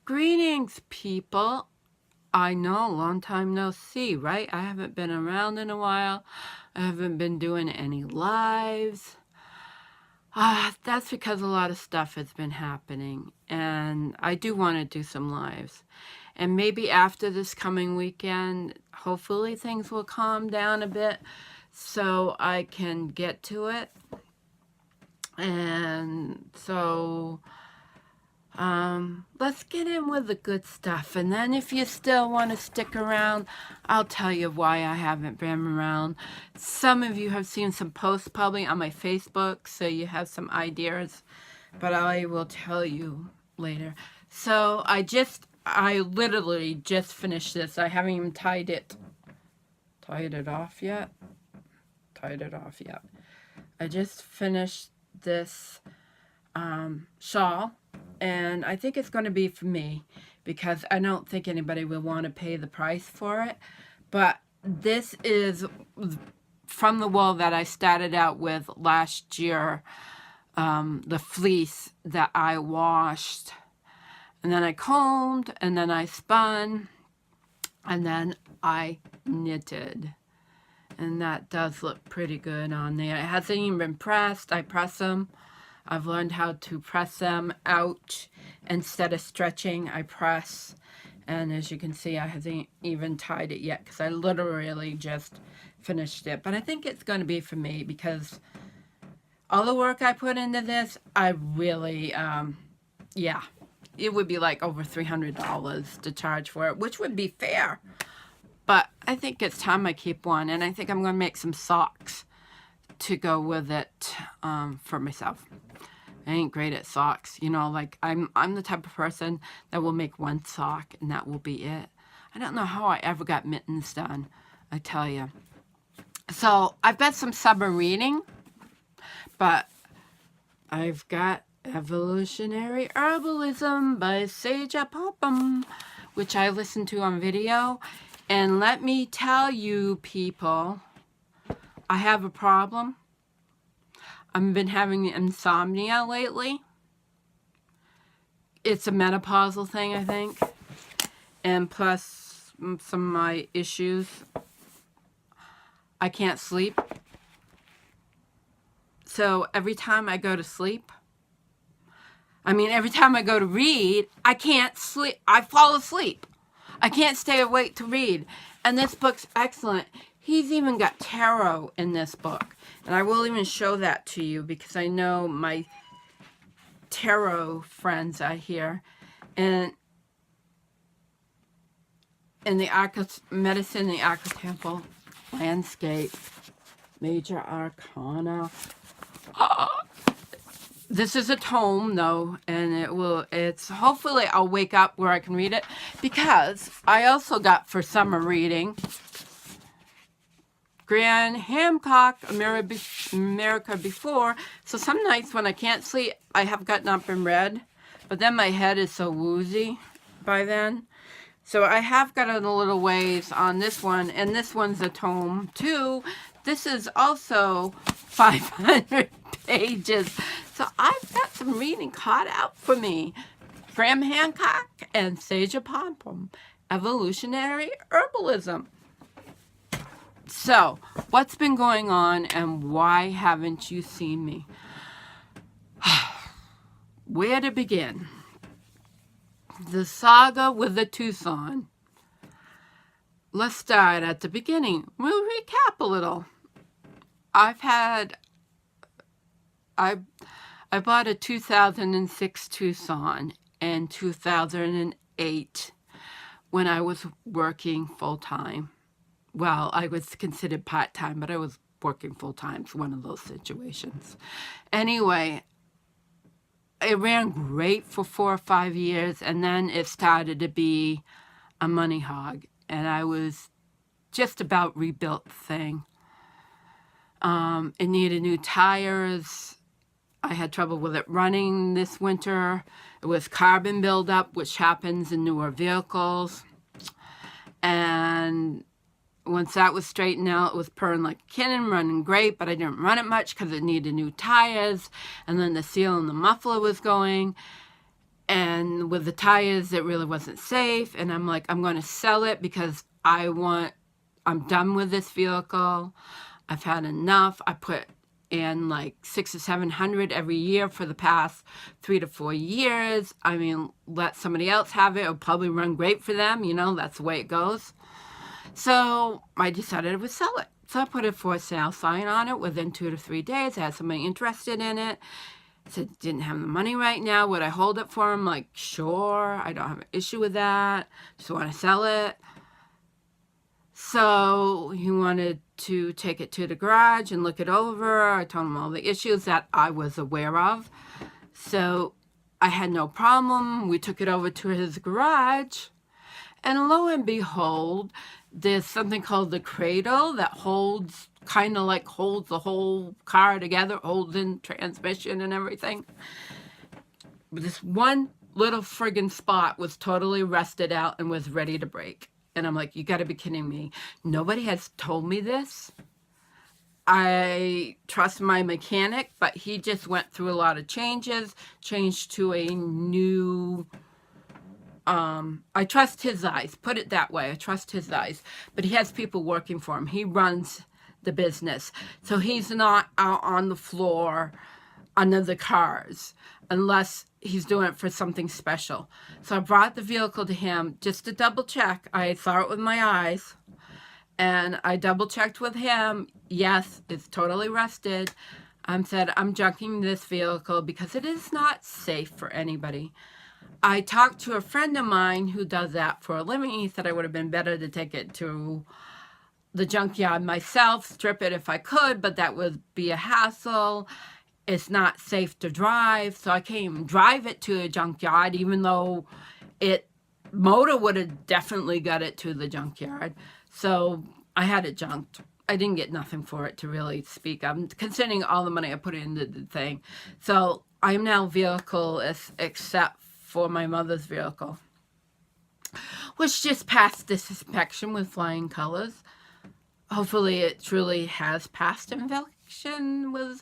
Greetings, people. I know, long time no see, right? I haven't been around in a while. I haven't been doing any lives. That's because a lot of stuff has been happening, and I do want to do some lives. And maybe after this coming weekend, hopefully things will calm down a bit so I can get to it. And so let's get in with the good stuff. And then if you still want to stick around, I'll tell you why I haven't been around. Some of you have seen some posts probably on my Facebook, so you have some ideas, but I will tell you later. So I literally just finished this. I haven't even tied it off yet. I just finished this shawl, and I think it's going to be for me because I don't think anybody will want to pay the price for it. But this is from the wool that I started out with last year, the fleece that I washed, and then I combed, and then I spun, and then I knitted. And that does look pretty good on there. It hasn't even been pressed. I press them. I've learned how to press them out instead of stretching. I press, and as you can see, I haven't even tied it yet because I literally just finished it. But I think it's going to be for me because all the work I put into this, I really, yeah, it would be like over $300 to charge for it, which would be fair. But I think it's time I keep one, and I think I'm going to make some socks to go with it for myself. I ain't great at socks, you know, like I'm the type of person that will make one sock and that will be it. I don't know how I ever got mittens done, I tell you. So I've got some summer reading, but I've got Evolutionary Herbalism by Seja Popham, which I listened to on video. And let me tell you, people, I have a problem. I've been having insomnia lately. It's a menopausal thing, I think. And plus some of my issues. I can't sleep. So every time I go to sleep, every time I go to read, I can't sleep. I fall asleep. I can't stay awake to read. And this book's excellent. He's even got tarot in this book. And I will even show that to you because I know my tarot friends are here. And in the medicine, the archetypal landscape, major arcana. This is a tome, though, and it's hopefully I'll wake up where I can read it, because I also got for summer reading Graham Hancock, America Before. So some nights when I can't sleep, I have gotten up and read, but then my head is so woozy by then. So I have got a little ways on this one, and this one's a tome too. This is also 500 pages. So I've got some reading caught out for me. Graham Hancock and Seja Popham, Evolutionary Herbalism. So, what's been going on and why haven't you seen me? Where to begin? The saga with the Tucson. Let's start at the beginning. We'll recap a little. I bought a 2006 Tucson in 2008 when I was working full-time. Well, I was considered part-time, but I was working full-time. It's one of those situations. Anyway, it ran great for 4 or 5 years, and then it started to be a money hog, and I was just about rebuilt the thing. It needed new tires. I had trouble with it running this winter. It was carbon buildup, which happens in newer vehicles. And once that was straightened out, it was purring like a kitten, running great, but I didn't run it much because it needed new tires. And then the seal in the muffler was going. And with the tires, it really wasn't safe. And I'm like, I'm going to sell it because I'm done with this vehicle. I've had enough. I put in like 600 or 700 every year for the past 3 to 4 years. I mean, let somebody else have it. It'll probably run great for them. You know, that's the way it goes. So I decided I would sell it. So I put a for sale sign on it within 2 to 3 days. I had somebody interested in it. Said, didn't have the money right now. Would I hold it for him? Like, sure. I don't have an issue with that. Just want to sell it. So he wanted to take it to the garage and look it over. I told him all the issues that I was aware of. So I had no problem. We took it over to his garage. And lo and behold, there's something called the cradle that holds, kind of like holds the whole car together, holds in transmission and everything. This one little friggin' spot was totally rusted out and was ready to break. And I'm like, you got to be kidding me. Nobody has told me this. I trust my mechanic, but he just went through a lot of changes, changed to a new... I trust his eyes, put it that way. I trust his eyes. But he has people working for him. He runs the business. So he's not out on the floor under the cars unless he's doing it for something special. So I brought the vehicle to him just to double check. I saw it with my eyes and I double checked with him. Yes, it's totally rusted. I said, I'm junking this vehicle because it is not safe for anybody. I talked to a friend of mine who does that for a living. He said I would have been better to take it to the junkyard myself, strip it if I could, but that would be a hassle. It's not safe to drive, so I can't even drive it to a junkyard, even though motor would have definitely got it to the junkyard. So I had it junked. I didn't get nothing for it to really speak of, considering all the money I put into the thing. So I am now vehicle-less except for my mother's vehicle, which just passed this inspection with flying colors. Hopefully it truly has passed inspection with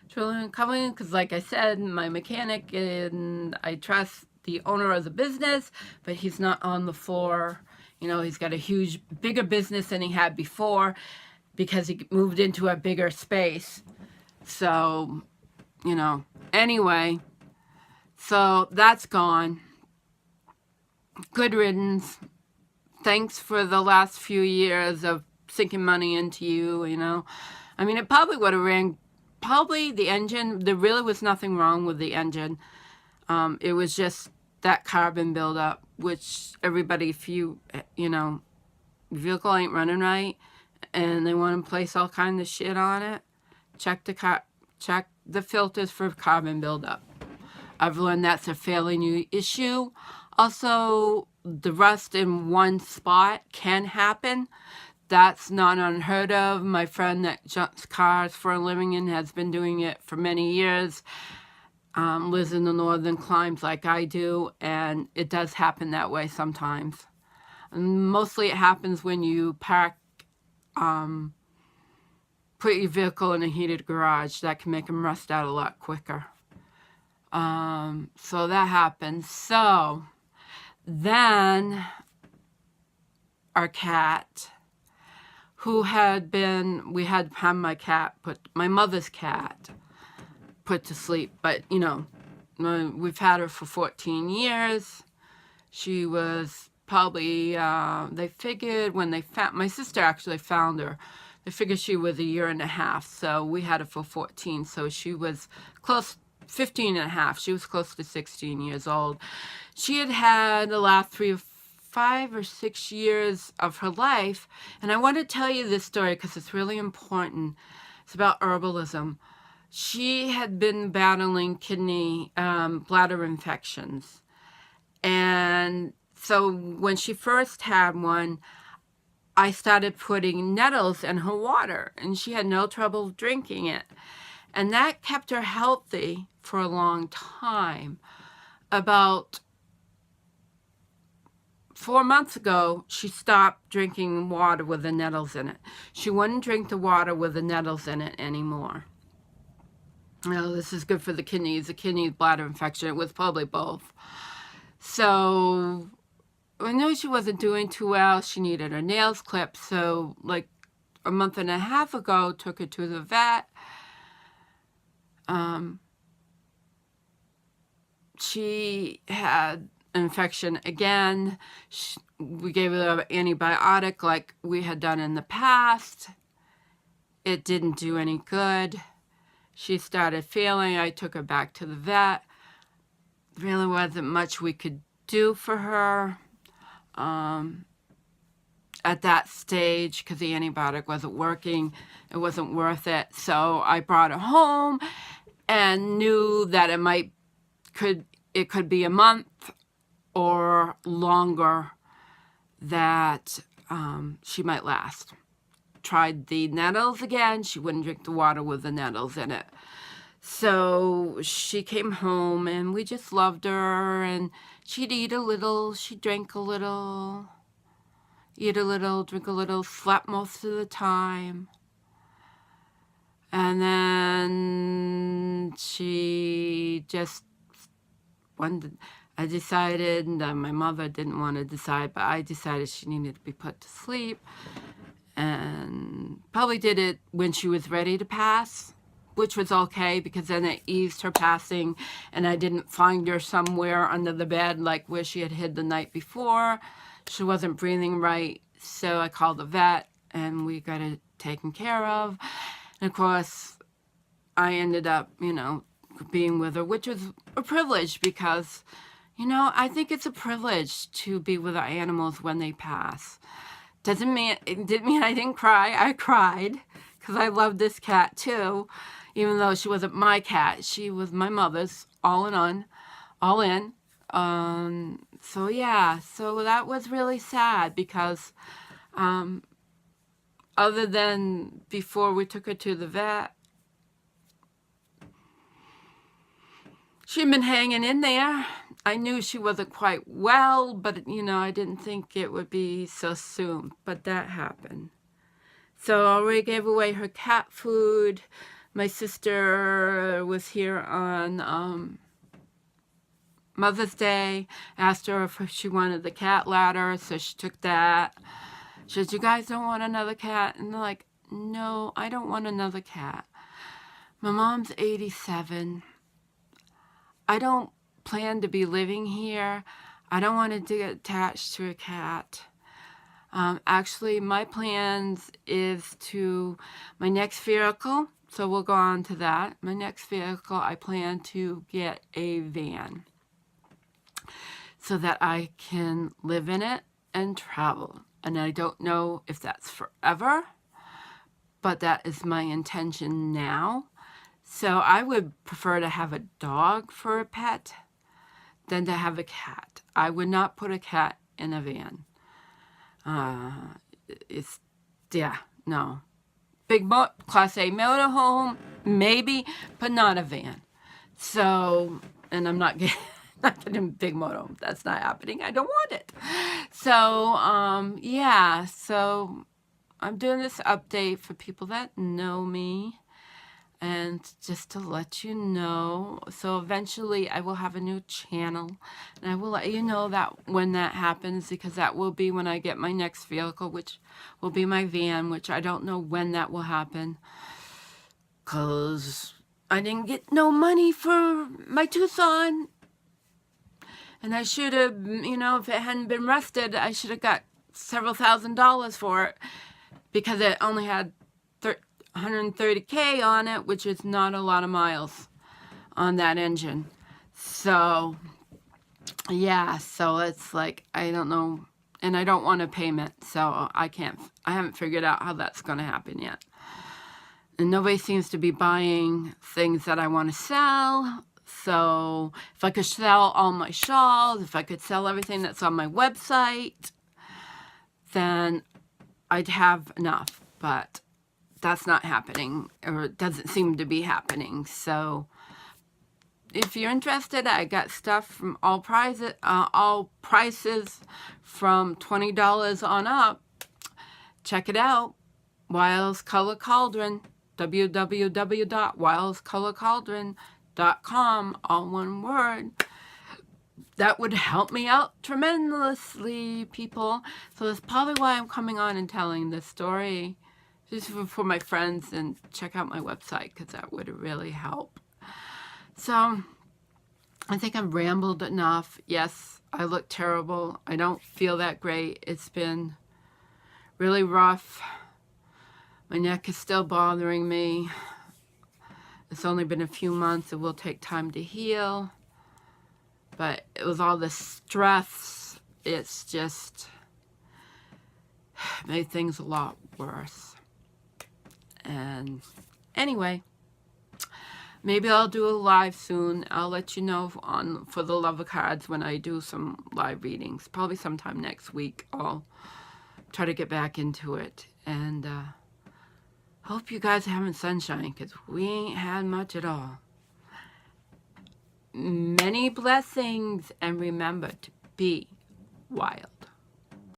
truly coming, because like I said, my mechanic, and I trust the owner of the business, but he's not on the floor. You know, he's got a bigger business than he had before because he moved into a bigger space. So, you know, anyway, so that's gone. Good riddance. Thanks for the last few years of sinking money into you, you know. I mean, it probably would have ran, probably the engine, there really was nothing wrong with the engine. It was just that carbon buildup, which everybody, if you know, vehicle ain't running right and they want to place all kinds of shit on it, check the filters for carbon buildup. I've learned that's a fairly new issue. Also, the rust in one spot can happen. That's not unheard of. My friend that junks cars for a living and has been doing it for many years, lives in the northern climes like I do, and it does happen that way sometimes. And mostly it happens when you put your vehicle in a heated garage. That can make them rust out a lot quicker. So that happens. So then our cat, we had my mother's cat put to sleep, but you know, we've had her for 14 years. She was probably, they figured when they found, my sister actually found her, they figured she was 1.5 years, so we had her for 14, so she was close, 15 and a half. She was close to 16 years old. She had the last 5 or 6 years of her life, and I want to tell you this story because it's really important. It's about herbalism. She had been battling kidney, bladder infections, and so when she first had one, I started putting nettles in her water, and she had no trouble drinking it. And that kept her healthy for a long time. About 4 months ago, she stopped drinking water with the nettles in it. She wouldn't drink the water with the nettles in it anymore. You know, this is good for the kidney bladder infection. It was probably both. So I knew she wasn't doing too well. She needed her nails clipped. So like a month and a half ago, took her to the vet. She had an infection again. We gave her an antibiotic like we had done in the past. It didn't do any good. She started failing. I took her back to the vet. Really wasn't much we could do for her at that stage because the antibiotic wasn't working. It wasn't worth it. So I brought her home and knew that it could be a month or longer that she might last. Tried the nettles again. She wouldn't drink the water with the nettles in it. So she came home and we just loved her, and she'd eat a little, she'd drink a little, eat a little, drink a little, slept most of the time. And then she just I decided, my mother didn't want to decide, but I decided she needed to be put to sleep. And probably did it when she was ready to pass, which was okay because then it eased her passing and I didn't find her somewhere under the bed like where she had hid the night before. She wasn't breathing right, so I called the vet and we got it taken care of. And of course, I ended up, being with her, which was a privilege because, I think it's a privilege to be with our animals when they pass. It didn't mean I didn't cry. I cried because I loved this cat too, even though she wasn't my cat. She was my mother's, all in. So yeah, so that was really sad because other than before we took her to the vet, she'd been hanging in there. I knew she wasn't quite well, but, I didn't think it would be so soon. But that happened. So I already gave away her cat food. My sister was here on Mother's Day. Asked her if she wanted the cat ladder, so she took that. She said, "You guys don't want another cat?" And they're like, "No, I don't want another cat. My mom's 87. I don't plan to be living here. I don't want to get attached to a cat. Actually, my plans is my next vehicle, so we'll go on to that. My next vehicle, I plan to get a van so that I can live in it and travel. And I don't know if that's forever, but that is my intention now. So I would prefer to have a dog for a pet than to have a cat. I would not put a cat in a van. No. Big Class A motorhome, maybe, but not a van. So, and I'm not getting a big motorhome. That's not happening. I don't want it. So, yeah. So I'm doing this update for people that know me. And just to let you know, so eventually I will have a new channel, and I will let you know that when that happens, because that will be when I get my next vehicle, which will be my van, which I don't know when that will happen, because I didn't get no money for my Tucson, and I should have, if it hadn't been rusted, I should have got several $1,000s for it, because it only had 130K on it, which is not a lot of miles on that engine. So, yeah, so it's like, I don't know, and I don't want a payment, so I haven't figured out how that's going to happen yet. And nobody seems to be buying things that I want to sell. So, if I could sell all my shawls, if I could sell everything that's on my website, then I'd have enough, but that's not happening, or it doesn't seem to be happening. So if you're interested, I got stuff from all prices from $20 on up. Check it out. Wiles Color Cauldron, www.wilescolorcauldron.com, all one word. that would help me out tremendously, people. So that's probably why I'm coming on and telling this story, just for my friends, and check out my website, because that would really help. So I think I've rambled enough. Yes, I look terrible. I don't feel that great. It's been really rough. My neck is still bothering me. It's only been a few months. It will take time to heal. But it was all the stress. It's just made things a lot worse. And anyway, maybe I'll do a live soon. I'll let you know for the Love of Cards when I do some live readings. Probably sometime next week. I'll try to get back into it. And hope you guys are having sunshine, because we ain't had much at all. Many blessings, and remember to be wild.